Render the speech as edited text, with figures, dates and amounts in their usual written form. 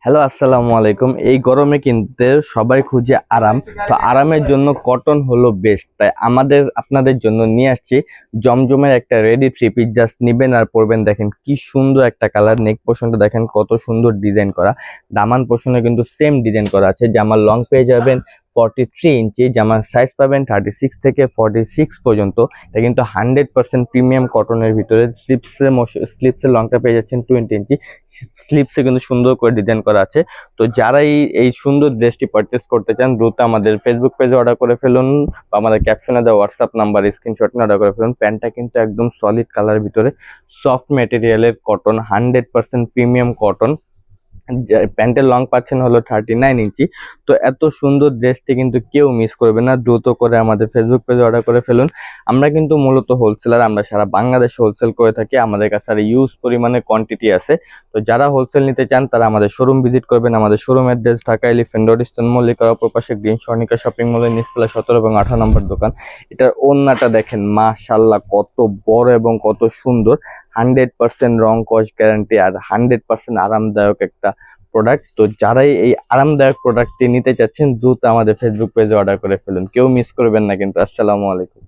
Hello, আসসালামু আলাইকুম। এই গরমে কিন্তু সবাই খুঁজে আরাম। তো আরামের জন্য কটন হলো বেস্ট। তাই আপনাদের জন্য নিয়ে আসছি জমজমের একটা রেডি থ্রি পিস। জাস্ট নিবেন আর পরবেন। দেখেন কি সুন্দর একটা কালার। নেক পোর্শনটা দেখেন কত সুন্দর ডিজাইন করা। দামান পোর্শনে কিন্তু সেম ডিজাইন করা আছে। জামার লং পেয়ে যাবেন 43 ইঞ্চি, জামার সাইজ পাবেন 36 থেকে 46 পর্যন্ত। এটা কিন্তু 100% প্রিমিয়াম কটনের ভিতরে। স্লিপসের লংটা পেয়ে যাচ্ছেন 20 ইঞ্চি। স্লিপসে কিন্তু সুন্দর করে ডিজাইন করা আছে। তো যারা এই সুন্দর ড্রেসটি পারচেস করতে চান, দ্রুত আমাদের ফেসবুক পেজে অর্ডার করে ফেলুন বা আমাদের ক্যাপশনে দেওয়া হোয়াটসঅ্যাপ নাম্বার স্ক্রিনশট নিয়ে অর্ডার করে ফেলুন। প্যান্টটা কিন্তু একদম সলিড কালার ভিতরে, সফট মেটেরিয়ালের কটন, 100% প্রিমিয়াম কটন। প্যান্টের লং পাচ্ছেন হলো 39 ইঞ্চি। তো এত সুন্দর ড্রেসটি কিন্তু কেউ মিস করবে না। দ্রুত করে আমাদের ফেসবুক পেজে অর্ডার করে ফেলুন। আমরা কিন্তু মূলত হোলসেলার, আমরা সারা বাংলাদেশে হোলসেল করে থাকি। আমাদের কাছে আর ইউজ পরিমাণে কোয়ান্টিটি আছে। তো যারা হোলসেল নিতে চান তারা আমাদের শোরুম ভিজিট করবেন। আমাদের showroom address Dhaka elephant road, eastern মল্লিকার অপর পাশে গ্রিন স্বর্ণিকা শপিং মলের নিচতলা 17 এবং 18 নম্বর দোকান। এটার ওড়নাটা দেখেন, মাশাআল্লাহ কত বড় এবং কত সুন্দর। 100% রং কস গ্যারান্টি আর 100% আরামদায়ক একটা প্রোডাক্ট। তো যারাই এই আরামদায়ক প্রোডাক্টটি নিতে চাচ্ছেন, দ্রুত আমাদের ফেসবুক পেজে অর্ডার করে ফেলুন। কেউ মিস করবেন না কিন্তু। আসসালামু আলাইকুম।